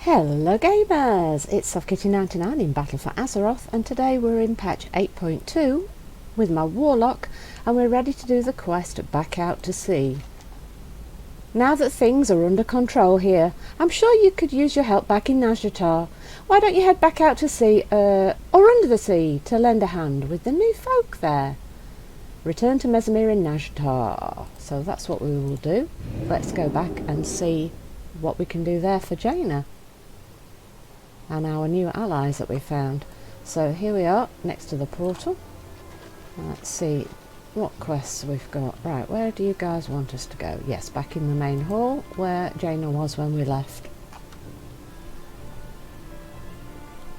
Hello gamers, it's SoftKitty99 in Battle for Azeroth, and today we're in patch 8.2 with my Warlock and we're ready to do the quest Back Out to Sea. Now that things are under control here, I'm sure you could use your help back in Nazjatar. Why don't you head back out to sea, or under the sea, to lend a hand with the new folk there? Return to Mesmere in Nazjatar. So that's what we will do. Let's go back and see what we can do there for Jaina and our new allies that we found. So here we are next to the portal. Let's see what quests we've got. Right, where do you guys want us to go? Yes, back in the main hall where Jaina was when we left.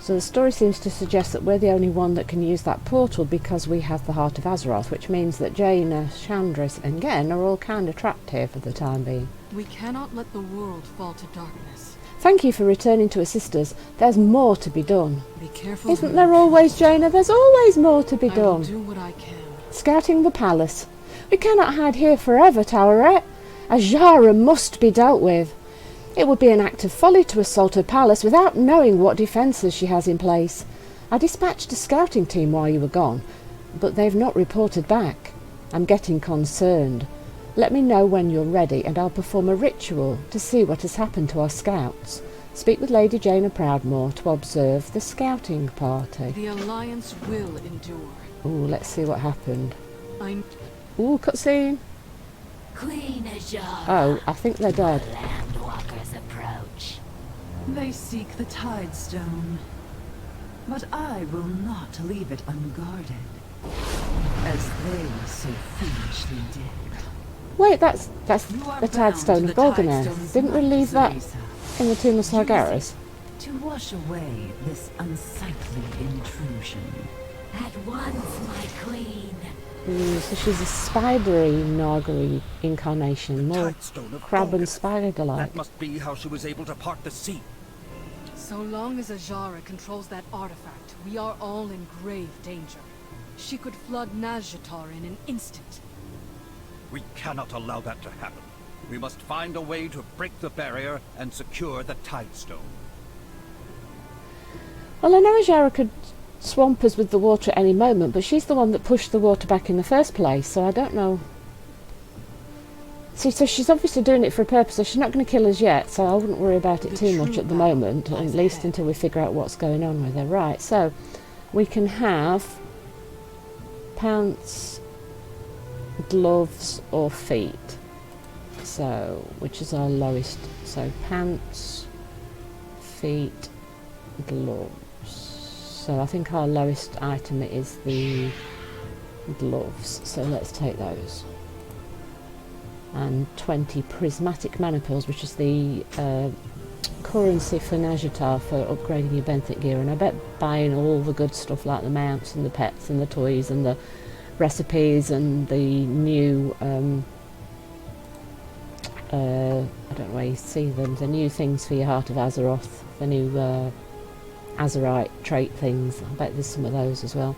So the story seems to suggest that we're the only one that can use that portal because we have the Heart of Azeroth, which means that Jaina, Chandris and Gen are all kind of trapped here for the time being. We cannot let the world fall to darkness. Thank you for returning to assist us. There's more to be done. Be careful. Isn't there always, Jaina? There's always more to be done. I will do what I can. Scouting the palace. We cannot hide here forever, Towerette. Azshara must be dealt with. It would be an act of folly to assault her palace without knowing what defences she has in place. I dispatched a scouting team while you were gone, but they've not reported back. I'm getting concerned. Let me know when you're ready and I'll perform a ritual to see what has happened to our scouts. Speak with Lady Jaina Proudmoore to observe the scouting party. The Alliance will endure. Ooh, let's see what happened. Ooh, cutscene. Queen Azshara. Oh, I think they're dead. The Landwalkers approach. They seek the Tidestone, but I will not leave it unguarded, as they so foolishly did. Wait, that's the Tidestone of Golganeth. Didn't we leave that in the Tomb of Sargeras? To wash away this unsightly intrusion. At once, my queen. So she's a spidery, noggery incarnation, more crab and spider-like. That must be how she was able to part the sea. So long as Azshara controls that artifact, we are all in grave danger. She could flood Nazjatar in an instant. We cannot allow that to happen. We must find a way to break the barrier and secure the Tidestone. Well, I know Azshara could swamp us with the water at any moment, but she's the one that pushed the water back in the first place, so I don't know. See, so she's obviously doing it for a purpose, so she's not going to kill us yet, so I wouldn't worry about it too much at the moment, at least until we figure out what's going on with her. Right, so we can have pants, gloves or feet. So, which is our lowest? So pants, feet, gloves. So I think our lowest item is the gloves, so let's take those. And 20 prismatic mana pills, which is the currency for Nazjatar for upgrading your benthic gear, and I bet buying all the good stuff like the mounts and the pets and the toys and the recipes and the new I don't know where you see them, the new things for your Heart of Azeroth, the new Azerite trait things. I bet there's some of those as well.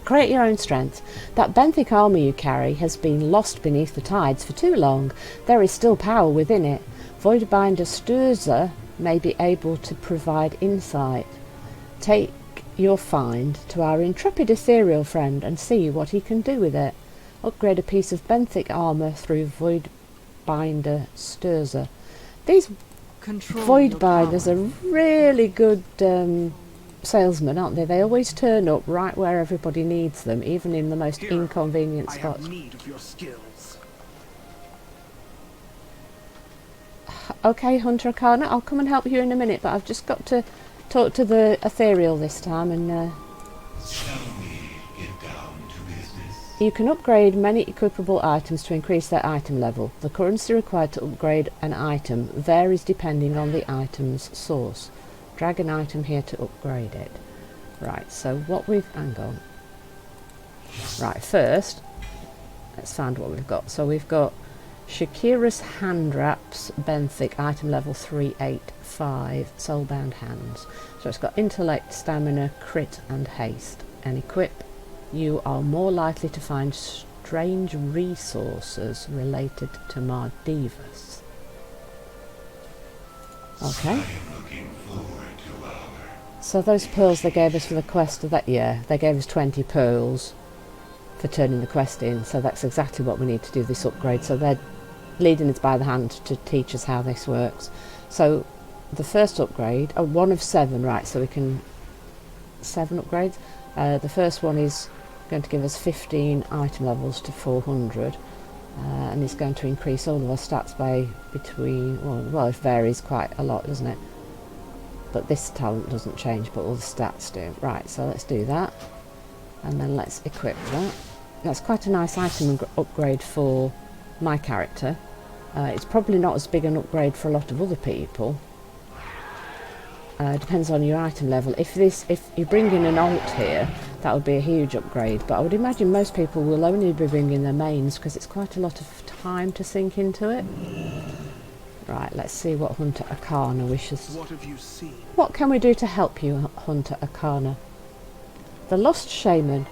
Create your own strength. That benthic armour you carry has been lost beneath the tides for too long. There is still power within it. Voidbinder Sturza may be able to provide insight. Take your find to our intrepid ethereal friend and see what he can do with it. Upgrade a piece of benthic armour through Voidbinder Sturza. These Voidbinders are really good salesmen, aren't they? They always turn up right where everybody needs them, even in the most inconvenient spots. I have need of your skills. Okay, Hunter Arcana, I'll come and help you in a minute, but I've just got to talk to the ethereal this time, and Shall we get down to business? you can upgrade many equipable items to increase their item level. The currency required to upgrade an item varies depending on the item's source. Drag an item here to upgrade it. Right, so what hang on. Right, first, let's find what we've got. So we've got Shakira's Hand Wraps, benthic, item level 385, Soulbound Hands. So it's got intellect, stamina, crit and haste. And equip. You are more likely to find strange resources related to Mardivas. Okay. I am looking forward to our... So those pearls they gave us for the quest, they gave us 20 pearls for turning the quest in, so that's exactly what we need to do this upgrade. So they're leading us by the hand to teach us how this works. So the first upgrade, one of 7, right, so we can 7 upgrades. The first one is going to give us 15 item levels to 400, and it's going to increase all of our stats by between, well it varies quite a lot, doesn't it? But this talent doesn't change, but all the stats do. Right, so let's do that, and then let's equip that. That's quite a nice item upgrade for my character. It's probably not as big an upgrade for a lot of other people. Depends on your item level. If you bring in an alt here, that would be a huge upgrade, but I would imagine most people will only be bringing their mains because it's quite a lot of time to sink into it. Right, let's see what Hunter Arcana wishes. What have you seen? What can we do to help you, Hunter Arcana? The Lost Showman.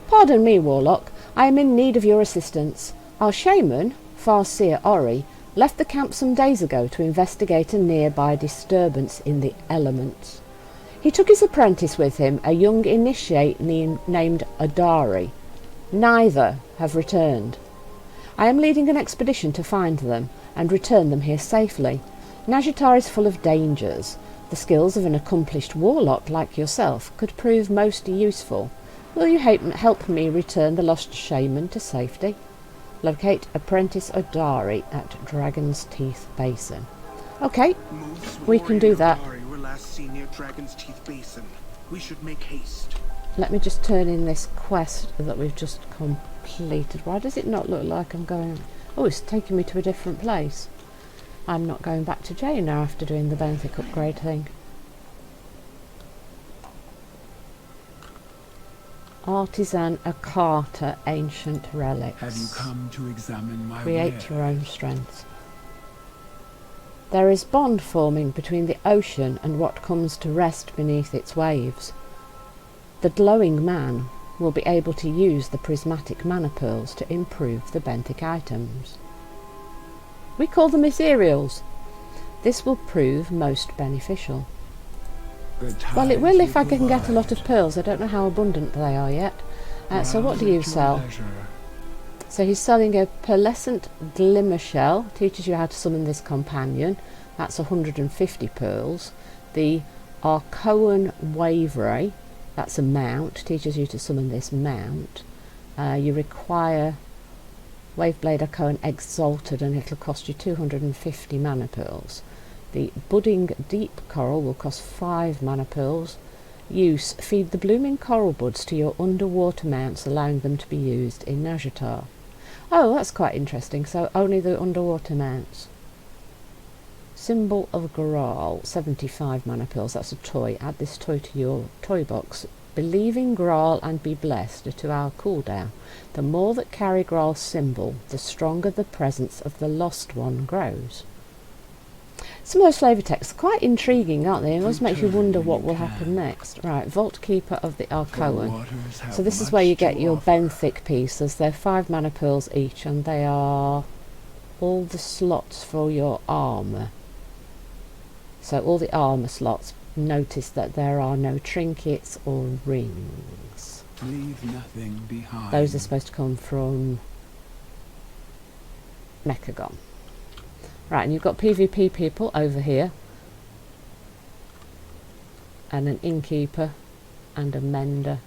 Pardon me, Warlock. I am in need of your assistance. Our shaman, Farseer Ori, left the camp some days ago to investigate a nearby disturbance in the elements. He took his apprentice with him, a young initiate named Adari. Neither have returned. I am leading an expedition to find them and return them here safely. Nazjatar is full of dangers. The skills of an accomplished warlock like yourself could prove most useful. Will you help me return the Lost Showman to safety? Locate Apprentice Adari at Dragon's Teeth Basin. Okay, we can do that. Were last seen near Dragon's Teeth Basin. We should make haste. Let me just turn in this quest that we've just completed. Why does it not look like I'm going... Oh, it's taking me to a different place. I'm not going back to Jane now after doing the benthic upgrade thing. Artisan Akata Ancient Relics. Have you come to examine my Create wares? your own strength. There is bond forming between the ocean and what comes to rest beneath its waves. The glowing man will be able to use the prismatic mana pearls to improve the benthic items. We call them ethereals. This will prove most beneficial. Well, it will if I can get a lot of pearls. I don't know how abundant they are yet. So what do you sell? So he's selling a pearlescent glimmer shell. Teaches you how to summon this companion. That's 150 pearls. The Arcoan wave ray. That's a mount. Teaches you to summon this mount. You require Waveblade Arcoan Exalted, and it'll cost you 250 mana pearls. The Budding Deep Coral will cost 5 mana pearls. Use: feed the blooming coral buds to your underwater mounts, allowing them to be used in Nazjatar. Oh, that's quite interesting. So only the underwater mounts. Symbol of Graal, 75 mana pearls. That's a toy. Add this toy to your toy box. Believe in Graal and be blessed are 2-hour cooldown. The more that carry Graal's symbol, the stronger the presence of the Lost One grows. Some of those flavour texts are quite intriguing, aren't they? It always makes you wonder what will happen next. Right, Vault Keeper of the Arcoan. So this is where you get your benthic pieces. They're 5 mana pearls each, and they are all the slots for your armour. So all the armour slots. Notice that there are no trinkets or rings. Leave nothing behind. Those are supposed to come from Mechagon. Right, and you've got PvP people over here, and an innkeeper, and a mender,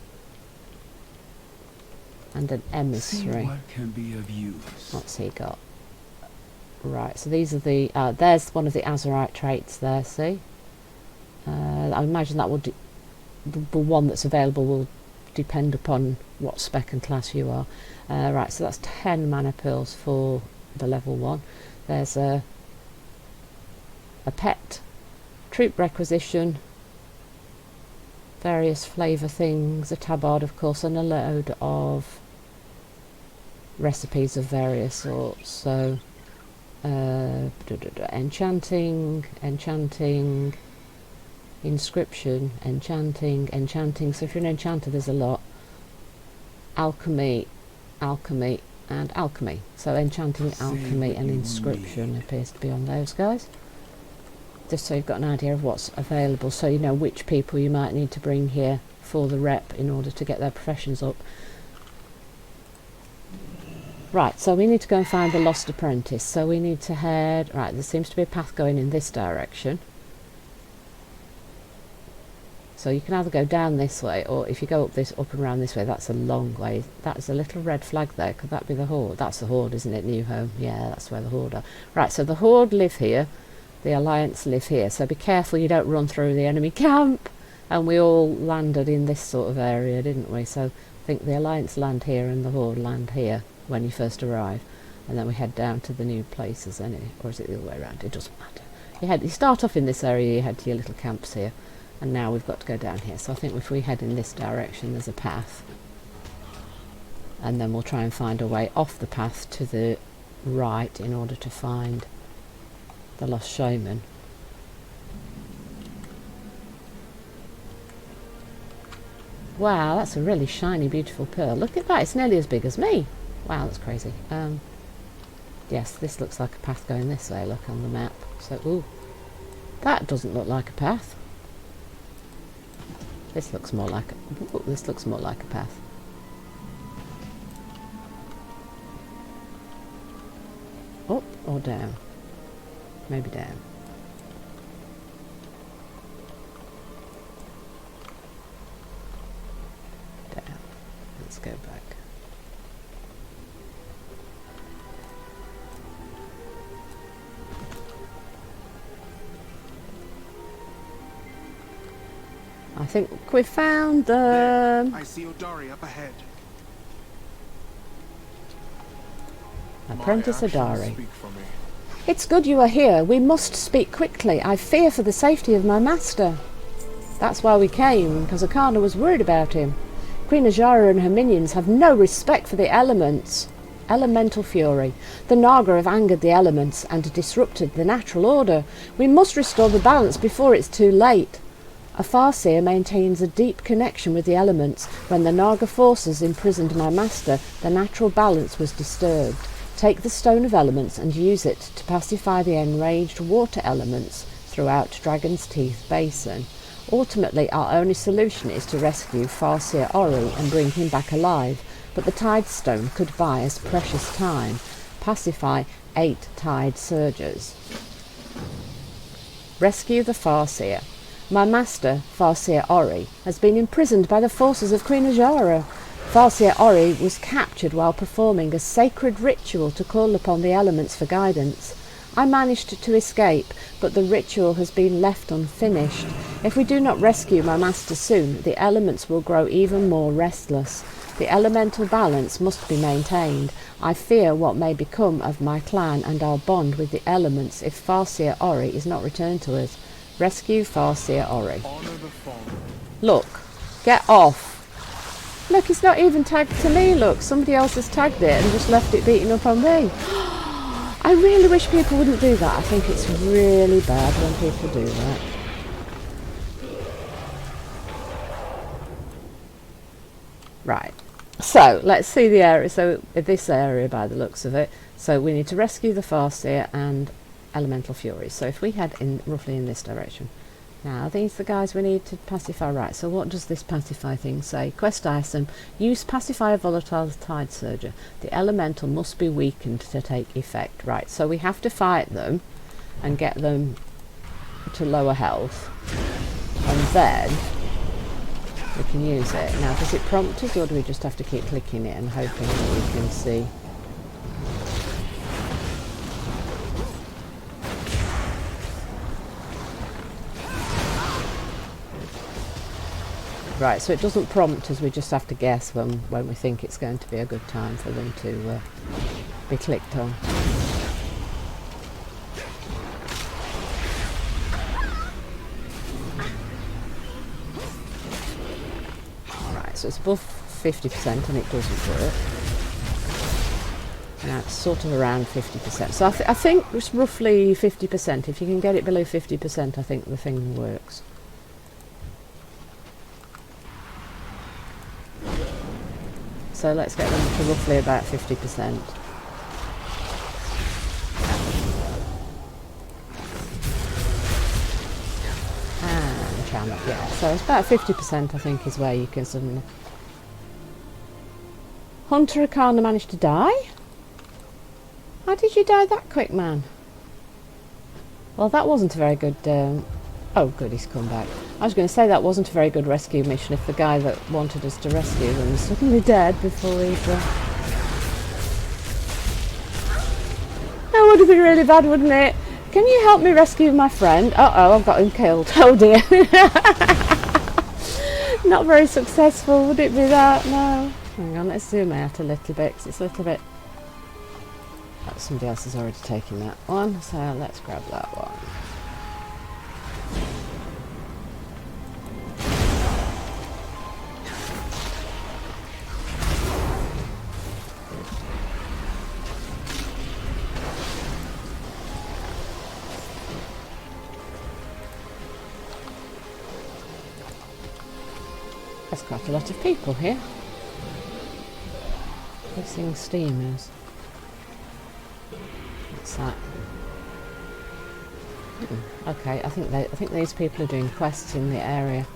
and an emissary. See what can be of use. What's he got? Right, so these are the... there's one of the Azurite traits there, see? I imagine that will... the one that's available will depend upon what spec and class you are. Right, so that's 10 mana pearls for the level 1. There's a pet, troop requisition, various flavour things, a tabard of course, and a load of recipes of various sorts. So enchanting, inscription, enchanting. So if you're an enchanter, there's a lot. Alchemy, and alchemy. So enchanting, alchemy, and inscription appears to be on those guys. just so you've got an idea of what's available, so you know which people you might need to bring here for the rep in order to get their professions up. Right, so we need to go and find the Lost Apprentice. So we need to head... Right, there seems to be a path going in this direction. So you can either go down this way, or if you go up and around this way, that's a long way. That's a little red flag there. Could that be the Horde? That's the Horde, isn't it? New home. Yeah, that's where the Horde are. Right, so the Horde live here. The Alliance live here. So be careful you don't run through the enemy camp. And we all landed in this sort of area, didn't we? So I think the Alliance land here and the Horde land here when you first arrive. And then we head down to the new places anyway. Or is it the other way around? It doesn't matter. You start off in this area, you head to your little camps here. And now we've got to go down here. So I think if we head in this direction, there's a path. And then we'll try and find a way off the path to the right in order to find the Lost Showman. Wow, that's a really shiny, beautiful pearl. Look at that, it's nearly as big as me. Wow, that's crazy. Yes, this looks like a path going this way, look on the map. So, ooh, that doesn't look like a path. This looks more like a path. Up or down? Maybe down. Down. Let's go back. I think we found the... I see Odari up ahead. Apprentice My actions Odari. speak for me. It's good you are here. We must speak quickly. I fear for the safety of my master. That's why we came, because Akana was worried about him. Queen Najara and her minions have no respect for the elements. Elemental fury. The Naga have angered the elements and disrupted the natural order. We must restore the balance before it's too late. A Farseer maintains a deep connection with the elements. When the Naga forces imprisoned my master, the natural balance was disturbed. Take the Stone of Elements and use it to pacify the enraged water elements throughout Dragon's Teeth Basin. Ultimately, our only solution is to rescue Farseer Ori and bring him back alive, but the Tide Stone could buy us precious time. Pacify 8 Tide Surgers. Rescue the Farseer. My master, Farseer Ori, has been imprisoned by the forces of Queen Najara. Farseer Ori was captured while performing a sacred ritual to call upon the elements for guidance. I managed to escape, but the ritual has been left unfinished. If we do not rescue my master soon, the elements will grow even more restless. The elemental balance must be maintained. I fear what may become of my clan and our bond with the elements if Farseer Ori is not returned to us. Rescue Farseer Ori. Honor the fallen. Look, get off. Look, it's not even tagged to me, look. Somebody else has tagged it and just left it beating up on me. I really wish people wouldn't do that. I think it's really bad when people do that. Right. So, let's see the area. So, this area by the looks of it. So, we need to rescue the Farseer and Elemental Furies. So, if we head in roughly in this direction. Now, these are the guys we need to pacify. Right, so what does this pacify thing say? Quest item. Use pacify a volatile Tide Surger. The elemental must be weakened to take effect. Right, so we have to fight them and get them to lower health. And then we can use it. Now, does it prompt us or do we just have to keep clicking it and hoping that we can see? Right, so it doesn't prompt us, we just have to guess when we think it's going to be a good time for them to be clicked on. Right, so it's above 50% and it doesn't work. Now it's sort of around 50%. So I think it's roughly 50%. If you can get it below 50%, I think the thing works. So let's get them to roughly about 50%. So it's about 50% I think is where you can suddenly... Hunter Akana managed to die? How did you die that quick, man? Well, that wasn't a very good... oh, good, he's come back. I was going to say that wasn't a very good rescue mission if the guy that wanted us to rescue them was suddenly dead before he'd... That would have been really bad, wouldn't it? Can you help me rescue my friend? Uh-oh, I've got him killed. Oh dear. Not very successful, would it be that? No. Hang on, let's zoom out a little bit, 'cause it's a little bit... Oh, somebody else has already taken that one, so let's grab that one. There's quite a lot of people here. Missing steamers. What's that? Okay, I think these people are doing quests in the area.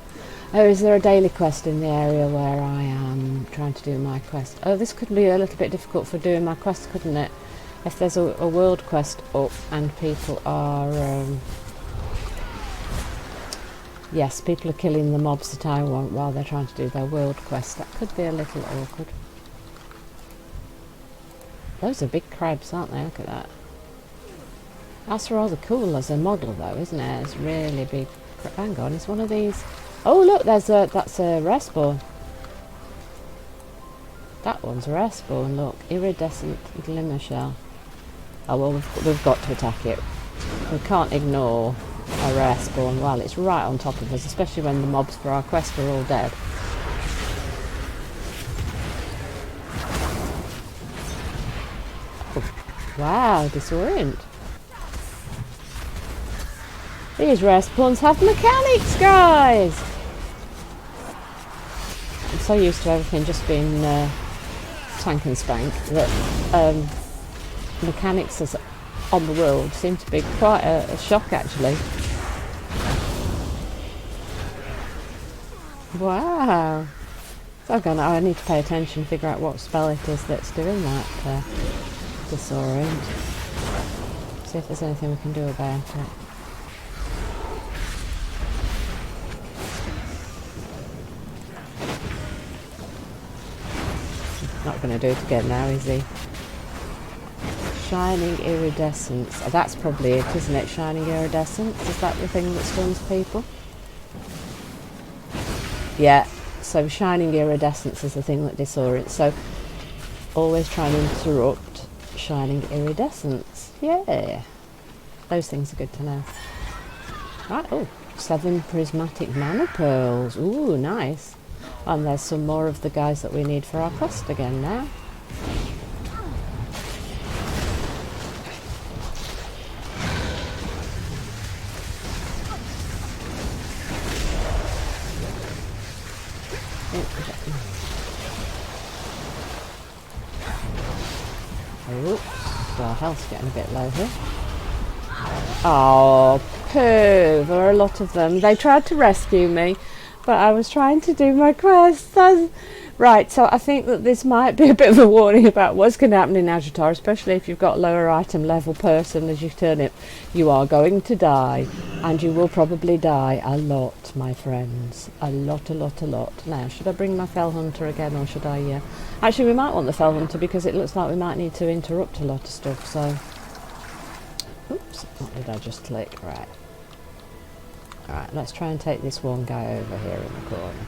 Oh, is there a daily quest in the area where I am trying to do my quest? Oh, this could be a little bit difficult for doing my quest, couldn't it? If there's a world quest up and people are... yes, people are killing the mobs that I want while they're trying to do their world quest. That could be a little awkward. Those are big crabs, aren't they? Look at that. That's rather cool as a model, though, isn't it? It's really big. Hang on, it's one of these. Oh, look, that's a rare spawn. That one's a rare spawn. Look, iridescent glimmer shell. Oh well, we've got to attack it. We can't ignore a rare spawn while it's right on top of us, especially when the mobs for our quest are all dead. Wow, disorient. These rare spawns have mechanics, guys! I'm so used to everything just being tank and spank that mechanics as on the world seem to be quite a shock, actually. Wow! So I need to pay attention, figure out what spell it is that's doing that. Disorient. See if there's anything we can do about it. Not going to do it again now, is he? Shining iridescence. Oh, that's probably it, isn't it? Shining iridescence. Is that the thing that stuns people? Yeah. So shining iridescence is the thing that disorients. So always try and interrupt shining iridescence. Yeah. Those things are good to know. Right, oh, 7 prismatic mana pearls. Ooh, nice. And there's some more of the guys that we need for our quest again now. Oops, our health's getting a bit low here. Oh, poo, there are a lot of them. They tried to rescue me, but I was trying to do my quest. Right, so I think that this might be a bit of a warning about what's going to happen in Nazjatar, especially if you've got lower item level person as you turn it. You are going to die, and you will probably die a lot, my friends. A lot, a lot, a lot. Now, should I bring my Fell Hunter again, or should I... Actually, we might want the Fell Hunter, because it looks like we might need to interrupt a lot of stuff, so... Oops, what did I just click? Right. Alright, let's try and take this one guy over here in the corner.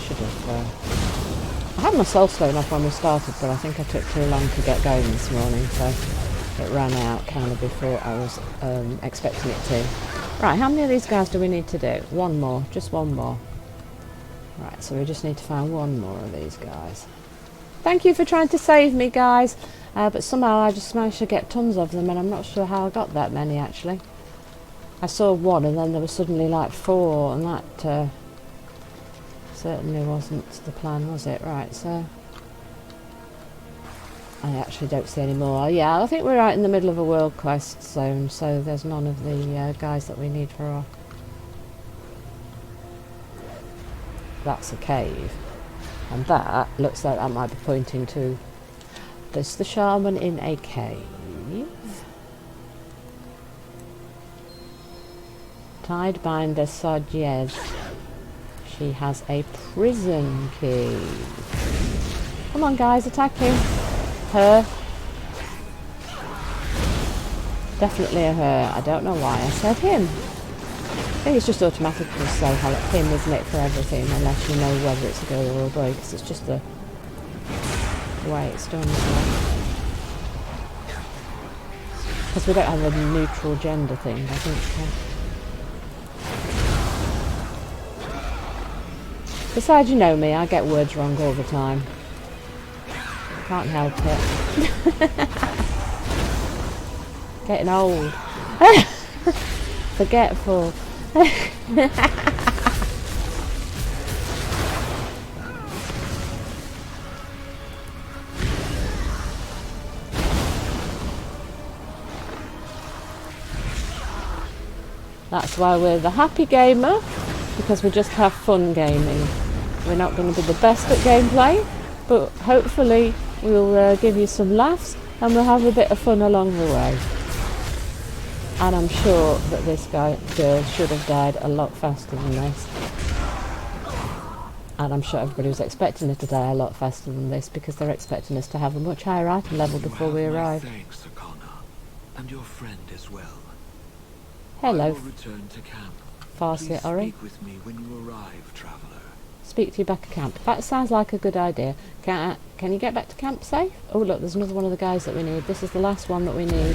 Should have... I had my soul stone off when we started, but I think I took too long to get going this morning, so it ran out kind of before I was expecting it to. Right, how many of these guys do we need to do? One more, just one more. Right, so we just need to find one more of these guys. Thank you for trying to save me, guys, but somehow I just managed to get tons of them, and I'm not sure how I got that many, actually. I saw one, and then there was suddenly like 4, and that certainly wasn't the plan, was it? Right, so... I actually don't see any more. Yeah, I think we're right in the middle of a world quest zone, so there's none of the guys that we need for our that's a cave. And that looks like that might be pointing to... There's the shaman in a cave. Tied binder Sardiez. She has a prison key. Come on guys, attack him. Her. Definitely a her. I don't know why I said him. I think it's just automatically so him, isn't it, for everything, unless you know whether it's a girl or a boy, because it's just the way it's done. Because we don't have a neutral gender thing, I think. Besides, you know me, I get words wrong all the time. Can't help it. Getting old. Forgetful. That's why we're the happy gamer, because we just have fun gaming. We're not going to be the best at gameplay, but hopefully we'll give you some laughs and we'll have a bit of fun along the way. And I'm sure that this girl should have died a lot faster than this. And I'm sure everybody was expecting her to die a lot faster than this, because they're expecting us to have a much higher item level before we arrive. Thanks, Akana, and your friend as well. Hello, I will return to camp. Farseer, Please Ori. speak with me when you arrive, traveler. Speak to you back at camp. That sounds like a good idea. Can you get back to camp safe? Oh look, there's another one of the guys that we need. This is the last one that we need.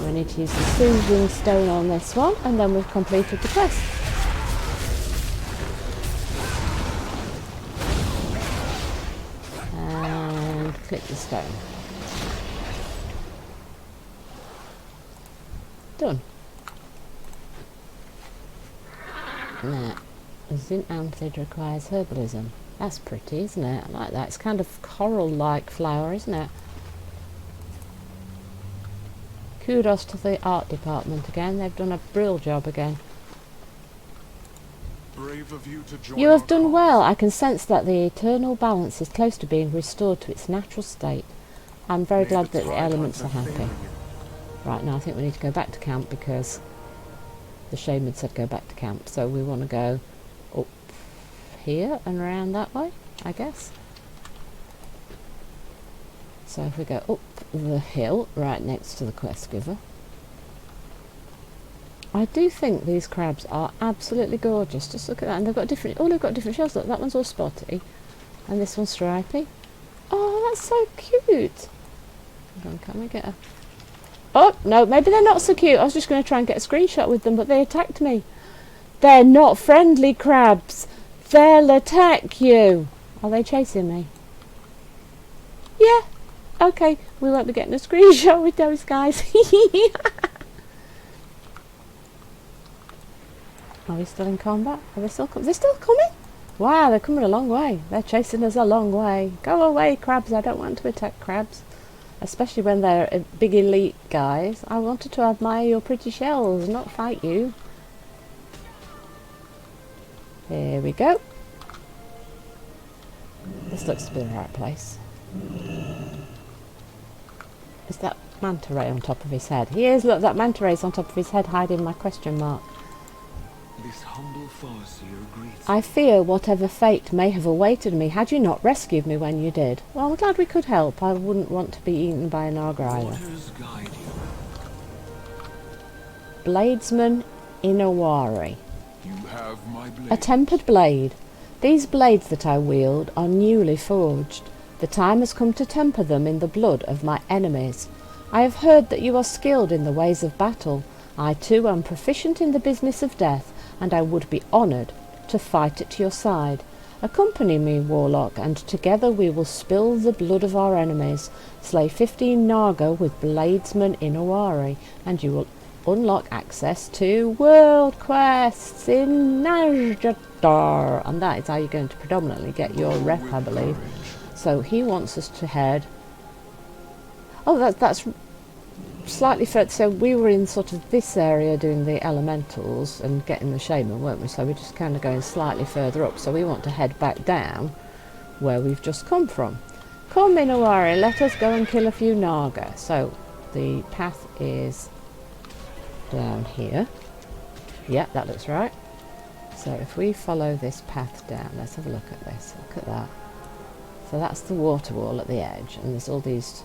We need to use the soothing stone on this one, and then we've completed the quest. And click the stone. Done. Now, zinc anthid requires herbalism. That's pretty, isn't it? I like that. It's kind of coral-like flower, isn't it? Kudos to the art department again. They've done a brill job again. Brave of you to join You have our done cause. well. I can sense that the eternal balance is close to being restored to its natural state. I'm very May glad the that the tide elements are not happy. fail you. Right, now I think we need to go back to camp, because the shaman said go back to camp. So we want to go up here and around that way, I guess. So if we go up the hill, right next to the quest giver. I do think these crabs are absolutely gorgeous. Just look at that, and they've got different. Oh, they've got different shells. Look, that one's all spotty, and this one's stripy. Oh, that's so cute. Hold on, can we get a? Oh no, maybe they're not so cute. I was just going to try and get a screenshot with them, but they attacked me. They're not friendly crabs. They'll attack you. Are they chasing me? Yeah. Okay, we won't be getting a screenshot with those guys. Are we still in combat? Are they still coming? They're still coming? Wow, they're coming a long way. They're chasing us a long way. Go away, crabs. I don't want to attack crabs. Especially when they're big elite guys. I wanted to admire your pretty shells, not fight you. Here we go. This looks to be the right place. Is that manta ray on top of his head? He is, look, that manta ray's on top of his head, hiding my question mark. This humble Farseer greets I fear whatever fate may have awaited me had you not rescued me when you did. Well, I'm glad we could help. I wouldn't want to be eaten by an ogre either. waters guide you. Bladesman Inawari. You have my blade. A tempered blade. These blades that I wield are newly forged. The time has come to temper them in the blood of my enemies. I have heard that you are skilled in the ways of battle. I too am proficient in the business of death, and I would be honoured to fight at your side. Accompany me, warlock, and together we will spill the blood of our enemies, slay 15 Naga with Bladesman Inawari, and you will unlock access to world quests in Nazjatar. And that is how you're going to predominantly get your rep, I believe. So he wants us to head... Oh, that's slightly further, so we were in sort of this area doing the elementals and getting the shaman, weren't we? So we're just kind of going slightly further up, so we want to head back down where we've just come from. Come, Minawari, let us go and kill a few Naga. So the path is down here. Yeah, that looks right. So if we follow this path down, let's have a look at this. Look at that. So that's the water wall at the edge, and there's all these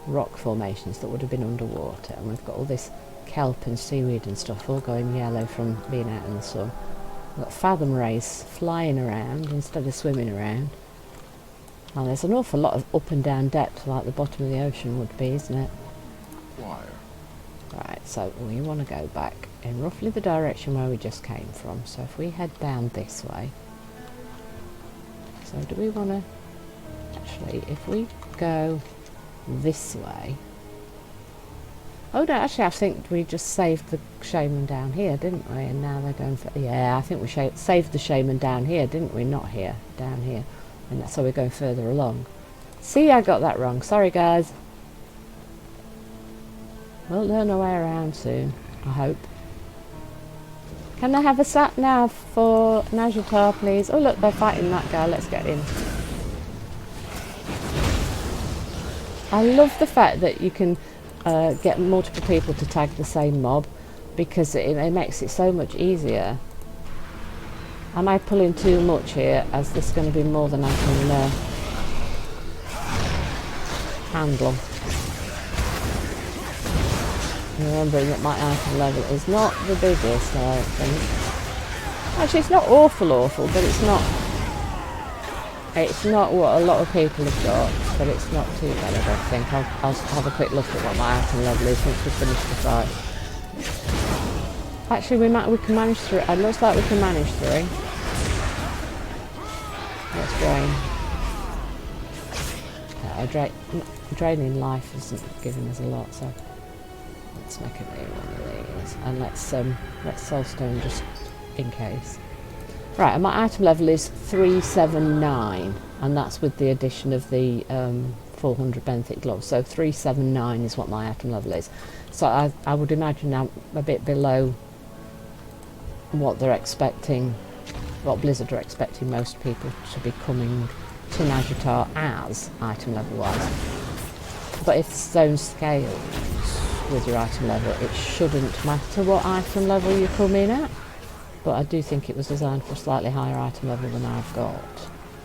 rock formations that would have been underwater, and we've got all this kelp and seaweed and stuff all going yellow from being out in the sun. We've got fathom rays flying around instead of swimming around. And there's an awful lot of up and down depth like the bottom of the ocean would be, isn't it? Right, so we want to go back in roughly the direction where we just came from. So if we head down this way, so do we want to, actually if we go this way, oh no, actually I think we just saved the shaman down here, didn't we? And now they're going for, yeah, I think we saved the shaman down here, didn't we? Not here, down here. And that's so we're going further along. See, I got that wrong, sorry guys. We'll learn our way around soon, I hope. Can I have a sat nav for Nazjatar, please? Oh look, they're fighting that guy, let's get in. I love the fact that you can get multiple people to tag the same mob, because it makes it so much easier. Am I pulling too much here, as this is going to be more than I can handle? Remembering that my item level is not the biggest, I think. Actually, it's not awful, but it's not what a lot of people have got, but it's not too bad, I don't think. I'll have a quick look at what my item level is once we finish the fight. Actually, we can manage through. It looks like we can manage through. Let's drain. Draining life isn't giving us a lot, so let's make a new one of these, and let's soulstone just in case. Right, and my item level is 379, and that's with the addition of the 400 benthic gloves. So 379 is what my item level is. So I would imagine I'm a bit below what they're expecting, what Blizzard are expecting most people to be coming to Nazjatar as item level wise. But if zone scales with your item level, it shouldn't matter what item level you come in at. But I do think it was designed for a slightly higher item level than I've got.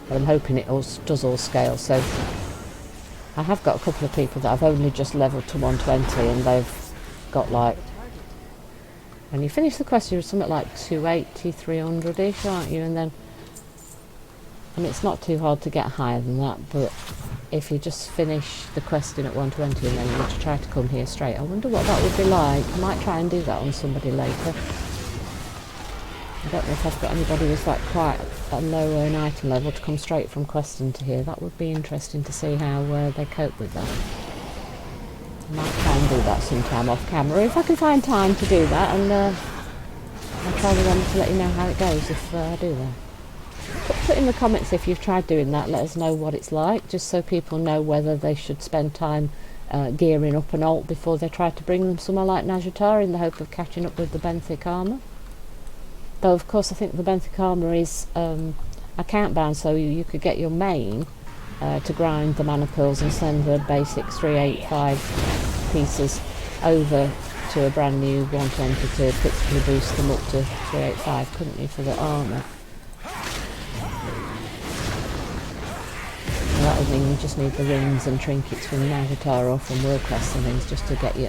But I'm hoping it does all scale. So I have got a couple of people that I've only just leveled to 120, and they've got like, when you finish the quest you're something like 280, 300-ish, aren't you? And then, and it's not too hard to get higher than that, but if you just finish the questing at 120 and then you to try to come here straight, I wonder what that would be like. I might try and do that on somebody later. I don't know if I've got anybody with like quite a low item level to come straight from questing to here. That would be interesting to see how they cope with that. I might try and do that sometime off camera if I can find time to do that, and I'll try to let you know how it goes if I do that. Put in the comments if you've tried doing that, let us know what it's like, just so people know whether they should spend time gearing up an alt before they try to bring them somewhere like Nazjatar in the hope of catching up with the benthic armour. Though of course I think the benthic armour is account bound, so you could get your main to grind the mana pills and send the basic 385 pieces over to a brand new 120 to quickly boost them up to 385, couldn't you, for the armour? And that would mean you just need the rings and trinkets from Nazjatar or from world quests and things just to get you,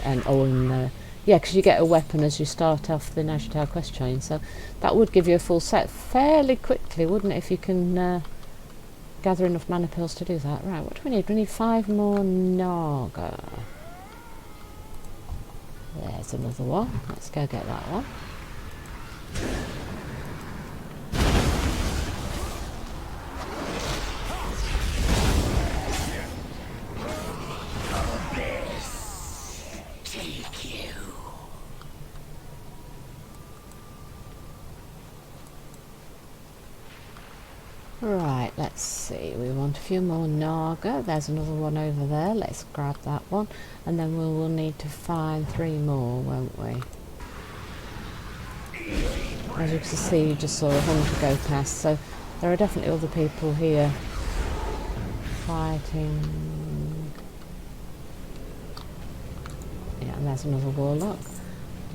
yeah, because you get a weapon as you start off the Nazjatar quest chain, so that would give you a full set fairly quickly, wouldn't it, if you can gather enough mana pills to do that. Right, what do we need? We need 5 more Naga. There's another one. Let's go get that one. Right, let's see. We want a few more Naga. There's another one over there. Let's grab that one. And then we will need to find 3 more, won't we? As you can see, you just saw a hunter go past. So there are definitely other people here fighting. Yeah, and there's another warlock.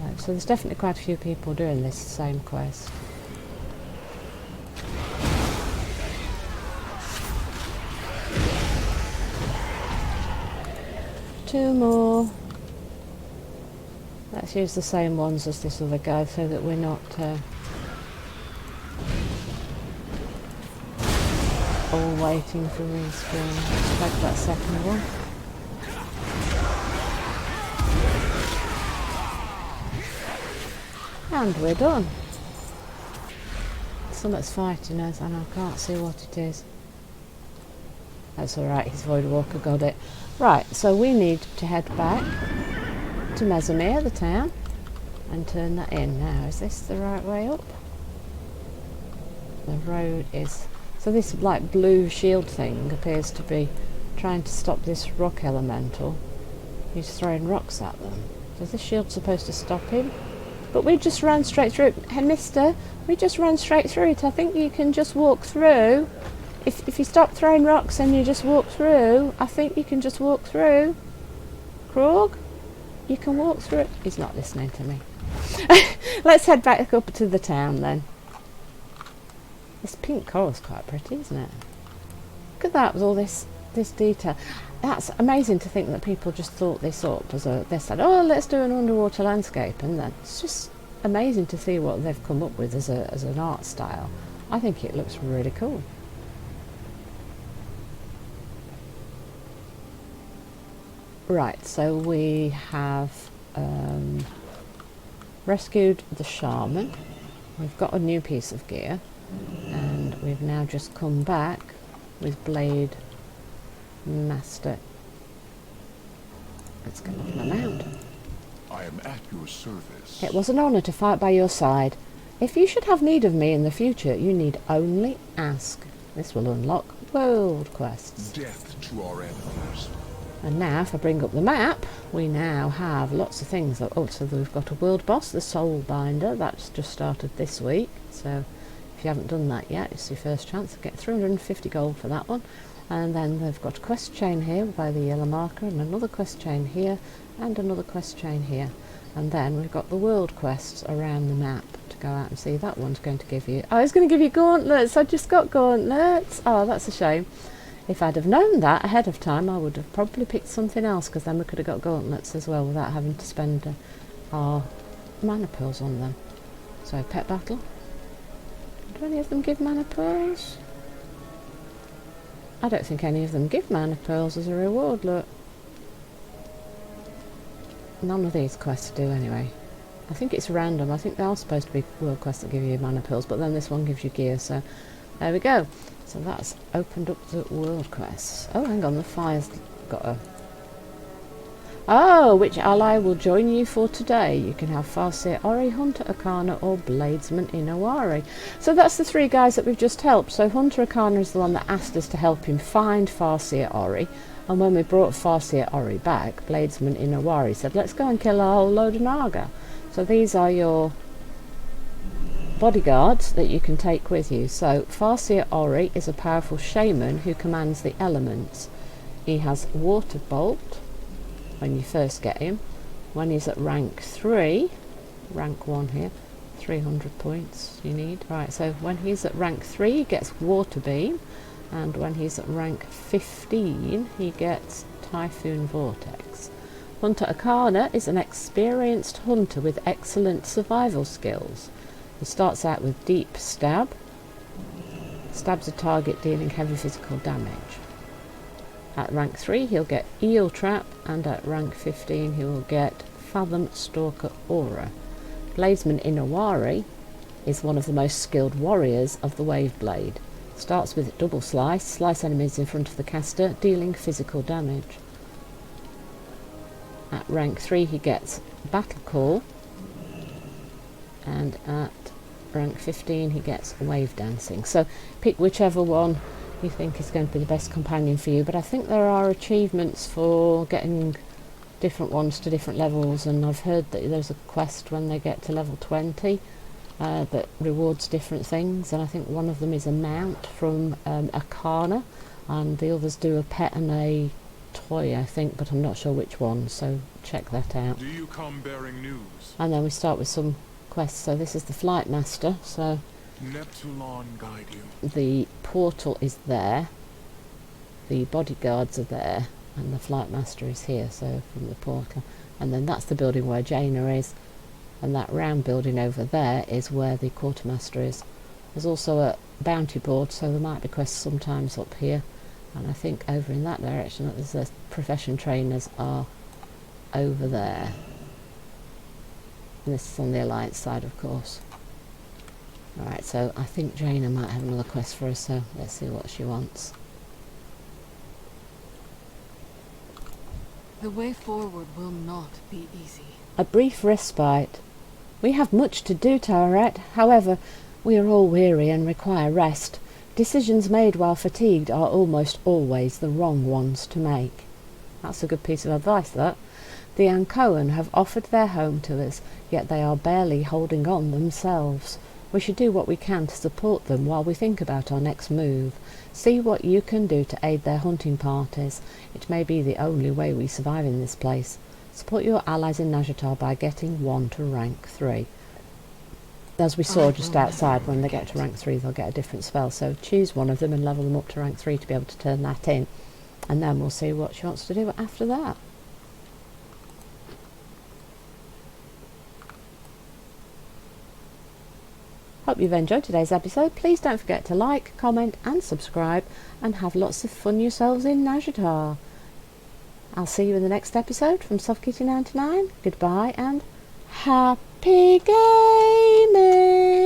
Right, so there's definitely quite a few people doing this same quest. Two more. Let's use the same ones as this other guy so that we're not all waiting for respawn. Let's take that second one. And we're done. Something's fighting us and I can't see what it is. That's alright, his Voidwalker got it. Right, so we need to head back to Mesomere, the town, and turn that in. Now, is this the right way up? The road is... So this like blue shield thing appears to be trying to stop this rock elemental. He's throwing rocks at them. So is this shield supposed to stop him? But we just ran straight through it. Hey, mister, we just ran straight through it. I think you can just walk through. If you stop throwing rocks and you just walk through, I think you can just walk through. Krog? You can walk through it. He's not listening to me. Let's head back up to the town then. This pink coral's quite pretty, isn't it? Look at that with all this detail. That's amazing to think that people just thought this up as a... They said, oh, let's do an underwater landscape, and then it's just amazing to see what they've come up with as an art style. I think it looks really cool. Right, so we have rescued the shaman. We've got a new piece of gear, and we've now just come back with Blade Master. Let's get off my mount. I am at your service. It was an honour to fight by your side. If you should have need of me in the future, you need only ask. This will unlock world quests. Death to our enemies. And now, if I bring up the map, we now have lots of things. Oh, so we've got a world boss, the Soulbinder. That's just started this week. So if you haven't done that yet, it's your first chance to get 350 gold for that one. And then they've got a quest chain here by the yellow marker, and another quest chain here, and another quest chain here. And then we've got the world quests around the map to go out and see. That one's going to give you... Oh, it's going to give you gauntlets! I just got gauntlets! Oh, that's a shame. If I'd have known that ahead of time, I would have probably picked something else, because then we could have got gauntlets as well without having to spend our mana pearls on them. So, pet battle. Do any of them give mana pearls? I don't think any of them give mana pearls as a reward, look. None of these quests do anyway. I think it's random. I think they are supposed to be world quests that give you mana pearls, but then this one gives you gear, so there we go. So that's opened up the world quests. Oh, hang on, the fire's got a... Oh, which ally will join you for today? You can have Farseer, Ori, Hunter, Arcana, or Bladesman Inawari. So that's the 3 guys that we've just helped. So Hunter Arcana is the one that asked us to help him find Farseer Ori. And when we brought Farseer Ori back, Bladesman Inawari said, let's go and kill a whole load of Naga. So these are your bodyguards that you can take with you. So Farseer Ori is a powerful shaman who commands the elements. He has Water Bolt when you first get him. When he's at rank 3, rank 1 here, 300 points you need. Right, so when he's at rank 3 he gets Water Beam, and when he's at rank 15 he gets Typhoon Vortex. Hunter Arcana is an experienced hunter with excellent survival skills. He starts out with Deep Stab. Stabs a target dealing heavy physical damage. At rank 3 he'll get Eel Trap, and at rank 15 he will get Fathom Stalker Aura. Bladesman Inawari is one of the most skilled warriors of the Wave Blade. Starts with Double Slice, slice enemies in front of the caster, dealing physical damage. At rank 3 he gets Battle Call, and at rank 15 he gets wave dancing. So pick whichever one you think is going to be the best companion for you, but I think there are achievements for getting different ones to different levels, and I've heard that there's a quest when they get to level 20 that rewards different things, and I think one of them is a mount from Arcana, and the others do a pet and a toy, I think, but I'm not sure which one, so check that out. Do you come bearing news? And then we start with some quests. So this is the Flight Master, so Neptulon guide you. the portal is there, the bodyguards are there, and the Flight Master is here, so from the portal. And then that's the building where Jaina is, and that round building over there is where the Quartermaster is. There's also a bounty board, so there might be quests sometimes up here, and I think over in that direction there's the profession trainers are over there. And this is on the Alliance side, of course. Alright, so I think Jaina might have another quest for us, so let's see what she wants. The way forward will not be easy. A brief respite. We have much to do, Tauret. However, we are all weary and require rest. Decisions made while fatigued are almost always the wrong ones to make. That's a good piece of advice, that. The Ankoan have offered their home to us, yet they are barely holding on themselves. We should do what we can to support them while we think about our next move. See what you can do to aid their hunting parties. It may be the only way we survive in this place. Support your allies in Nazjatar by getting 1 to rank 3. As we saw just outside, when they get to rank 3 they'll get a different spell, so choose one of them and level them up to rank 3 to be able to turn that in, and then we'll see what she wants to do after that. Hope you've enjoyed today's episode. Please don't forget to like, comment and subscribe, and have lots of fun yourselves in Nazjatar. I'll see you in the next episode from SoftKitty99. Goodbye and happy gaming!